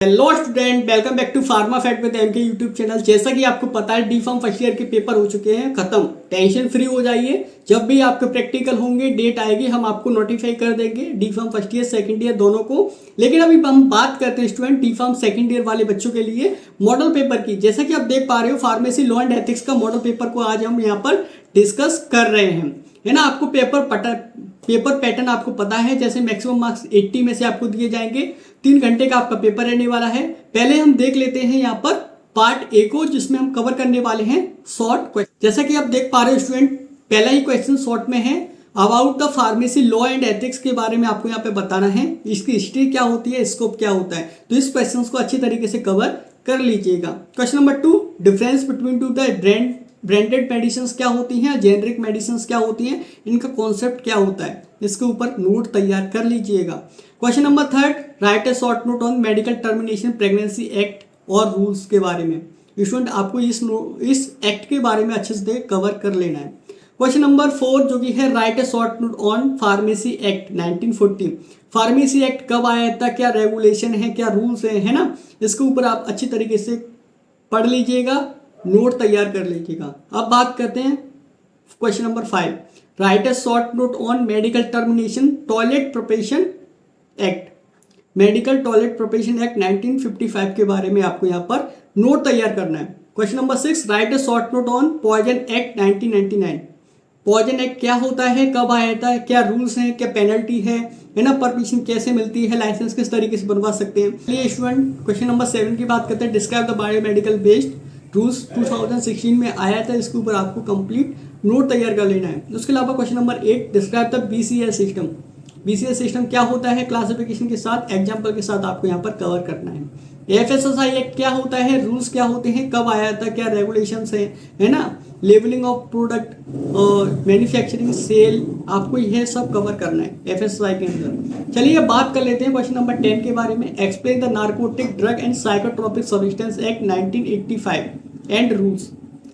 Hello student, welcome back to pharma fact with MK YouTube channel. जैसा कि आपको पता है डी फार्म फर्स्ट ईयर के पेपर हो चुके हैं खत्म। टेंशन फ्री हो जाइए, जब भी आपके प्रैक्टिकल होंगे डेट आएगी हम आपको नोटिफाई कर देंगे D pharm first year second year दोनों को। लेकिन अभी हम बात करते हैं student D pharm second year वाले बच्चों के लिए मॉडल पेपर की। जैसा कि आप देख पा रहे हो फार्मेसी लॉ एंड एथिक्स का मॉडल पेपर को आज हम यहाँ पर डिस्कस कर रहे हैं, है ना। आपको पेपर पैटर्न आपको पता है, जैसे मैक्सिमम मार्क्स 80 में से आपको दिए जाएंगे। 3 घंटे का आपका पेपर रहने वाला है। पहले हम देख लेते हैं यहाँ पर पार्ट ए को, जिसमें हम कवर करने वाले हैं शॉर्ट क्वेश्चन। जैसा कि आप देख पा रहे हो स्टूडेंट, पहला ही क्वेश्चन शॉर्ट में है, about the pharmacy law and ethics के बारे में आपको यहाँ पे बताना है। इसकी हिस्ट्री क्या होती है, स्कोप क्या होता है, तो इस क्वेश्चन को अच्छी तरीके से कवर कर लीजिएगा। Question number 2, difference between two the branded medicine क्या होती हैं, जेनरिक मेडिसिन क्या होती हैं, इनका कॉन्सेप्ट क्या होता है, इसके ऊपर नोट तैयार कर लीजिएगा। Question number 3, right a short note on medical termination pregnancy act और रूल्स के बारे में। स्टूडेंट आपको इस एक्ट के बारे में अच्छे से कवर कर लेना है। क्वेश्चन नंबर 4 जो कि है, right a short note on pharmacy act 1940। Pharmacy act कब आया था, क्या रेगुलेशन है, क्या रूल्स है ना, इसके ऊपर आप अच्छी तरीके से पढ़ लीजिएगा, नोट तैयार कर लीजिएगा। अब बात करते हैं question number 5, right a short note on medical termination toilet preparation act. Medical toilet preparation act 1955 के बारे में आपको यहाँ पर नोट तैयार करना है। Question number 6, right a short note on poison act 1999। Poison act क्या होता है, कब आया था, क्या रूल्स हैं, क्या पेनल्टी है ना, परमिशन कैसे मिलती है, लाइसेंस किस तरीके से बनवा सकते हैं। चलिए स्टूडेंट क्वेश्चन नंबर 7 की बात करते हैं, describe the biomedical based rules 2016 में आया था, इसके ऊपर आपको कंप्लीट नोट तैयार कर लेना है। उसके अलावा question number 8, describe the BCS system. BCS system क्या होता है, क्लासिफिकेशन के साथ एग्जाम्पल के साथ आपको यहाँ पर कवर करना है। एफएसएसआई एक्ट क्या होता है, रूल्स क्या होते हैं, कब आया था, क्या रेगुलेशंस है ना, labelling of product, manufacturing, sale, आपको यह सब कवर करना है एफएसएसआई के अंदर। चलिए बात कर लेते हैं क्वेश्चन नंबर 10 के बारे में, explain the narcotic drug and psychotropic substance act 1985 and rules.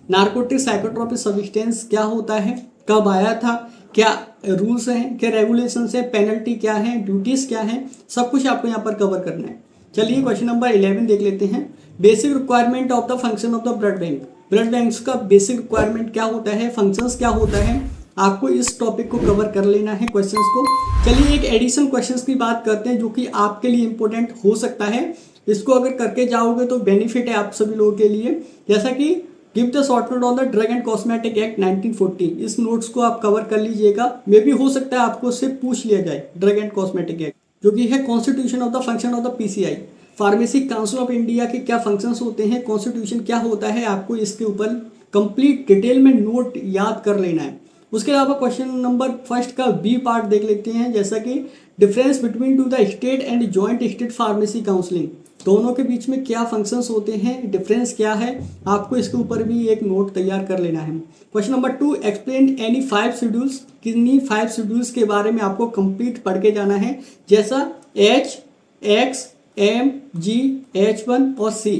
Narcotic psychotropic substance क्या होता है, कब आया था, क्या रूल्स हैं, क्या रेगुलेशंस है, पेनल्टी क्या है, ड्यूटीज क्या है, सब कुछ आपको यहाँ पर कवर करना है। चलिए क्वेश्चन नंबर 11 देख लेते हैं, basic requirement of the function of the blood bank. Blood bank का बेसिक रिक्वायरमेंट क्या होता है, फंक्शंस क्या होता है, आपको इस टॉपिक को कवर कर लेना है क्वेश्चंस को। चलिए एक एडिशन क्वेश्चंस की बात करते हैं जो कि आपके लिए इंपॉर्टेंट हो सकता है। इसको अगर करके जाओगे तो बेनिफिट है आप सभी लोगों के लिए। जैसा कि give the short note on the drug and cosmetic act 1940, इस नोट्स को आप कवर कर लीजिएगा। मे भी हो सकता है आपको उससे पूछ लिया जाए। ड्रग एंड कॉस्मेटिक एक्ट जो कि है constitution of the function of the PCI, pharmacy council of India के क्या फंक्शंस होते हैं, कॉन्स्टिट्यूशन क्या होता है, आपको इसके ऊपर कंप्लीट डिटेल में नोट याद कर लेना है। उसके अलावा क्वेश्चन नंबर 1 का बी पार्ट देख लेते हैं, जैसा कि difference between two the state and joint state pharmacy counselling, दोनों के बीच में क्या फंक्शंस होते हैं, डिफरेंस क्या है, आपको इसके ऊपर भी एक नोट तैयार कर लेना है। Question number 2, explain any 5 schedules, किन्हीं 5 शेड्यूल्स के बारे में आपको कंप्लीट पढ़ के जाना है, जैसा H, X, M, G, H1 और C।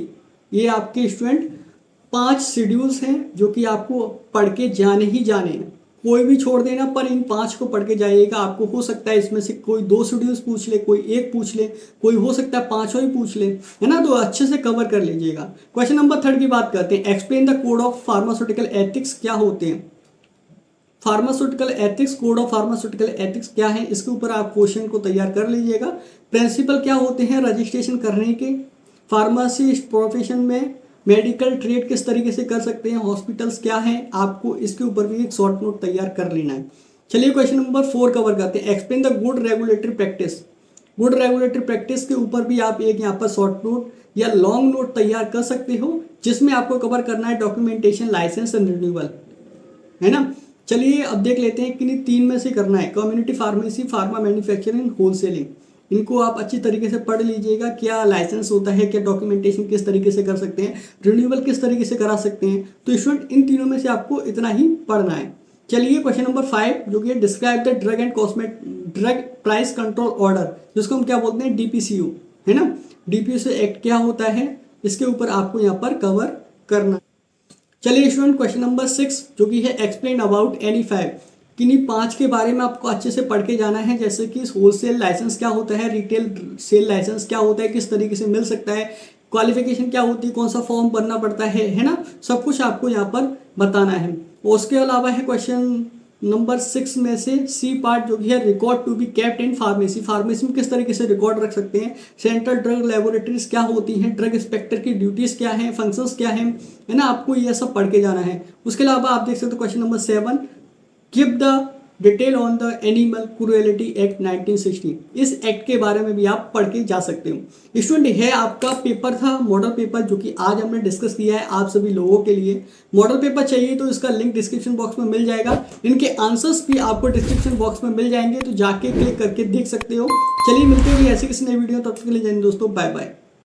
ये आपके स्टूडेंट 5 शेड्यूल्स हैं जो कि आपको पढ़ के जाने ही जाने हैं, कोई भी छोड़ देना, पर इन 5 को पढ़ के जाइएगा। आपको हो सकता है इसमें से कोई 2 शेड्यूल्स पूछ ले, कोई 1 पूछ ले, कोई हो सकता है 5 ही पूछ ले, है ना, तो अच्छे से कवर कर लीजिएगा। क्वेश्चन नंबर 3 की बात करते हैं, explain the code of pharmaceutical ethics क्या होते हैं। Pharmaceutical ethics, code of pharmaceutical ethics क्या है, इसके ऊपर आप क्वेश्चन को तैयार कर लीजिएगा। प्रिंसिपल क्या होते हैं रजिस्ट्रेशन करने के, फार्मेसी प्रोफेशन में मेडिकल ट्रेड किस तरीके से कर सकते हैं, हॉस्पिटल्स क्या हैं, आपको इसके ऊपर भी एक शॉर्ट नोट तैयार कर लेना है। चलिए क्वेश्चन नंबर 4 कवर करते हैं, explain the good regulatory practice. Good regulatory practice के ऊपर भी आप एक यहाँ पर शॉर्ट नोट या लॉन्ग नोट तैयार कर सकते हो, जिसमें आपको कवर करना है डॉक्यूमेंटेशन, लाइसेंस एंड रिन्यूअल, है ना। चलिए अब देख लेते हैं किन्हीं 3 में से करना है, community pharmacy, pharma manufacturing, wholesaling. इनको आप अच्छी तरीके से पढ़ लीजिएगा, क्या लाइसेंस होता है, क्या डॉक्यूमेंटेशन किस तरीके से कर सकते हैं, रिन्यूअल किस तरीके से करा सकते हैं। तो स्टूडेंट इन तीनों में से आपको इतना ही पढ़ना है। चलिए क्वेश्चन नंबर 5 जो कि describe the drug and drug price control order, जिसको हम क्या बोलते हैं डीपीसीओ, है ना। डीपीसीओ एक्ट क्या होता है, इसके ऊपर आपको यहाँ पर कवर करना। चलिए स्टूडेंट क्वेश्चन नंबर 6 जो कि है एक्सप्लेन अबाउट एनी 5। किन्हीं 5 के बारे में आपको अच्छे से पढ़ के जाना है, जैसे कि होलसेल लाइसेंस क्या होता है, रिटेल सेल लाइसेंस क्या होता है, किस तरीके से मिल सकता है, क्वालिफिकेशन क्या होती है, कौन सा फॉर्म भरना पड़ता है ना, सब कुछ आपको यहाँ पर बताना है। उसके अलावा है क्वेश्चन नंबर 6 में से सी पार्ट जो कि है record to be kept in pharmacy. Pharmacy में किस तरीके से रिकॉर्ड रख सकते हैं, सेंट्रल ड्रग लेबोरेटरीज क्या होती हैं, ड्रग इंस्पेक्टर की ड्यूटीज क्या हैं, फंक्शंस क्या हैं, है ना, आपको ये सब पढ़ के जाना है। उसके अलावा आप देख सकते हो question number 7, give the detail on the animal cruelty act 1960। इस एक्ट के बारे में भी आप पढ़ के जा सकते हो। स्टूडेंट, है आपका पेपर था मॉडल पेपर, जो कि आज हमने डिस्कस किया है आप सभी लोगों के लिए। मॉडल पेपर चाहिए तो इसका लिंक डिस्क्रिप्शन बॉक्स में मिल जाएगा, इनके आंसर्स भी आपको डिस्क्रिप्शन बॉक्स में मिल जाएंगे, तो जाके क्लिक करके देख सकते हो। चलिए मिलते हैं ऐसे किसी नई वीडियो, तब तक के लिए जय हिंद दोस्तों, बाय बाय।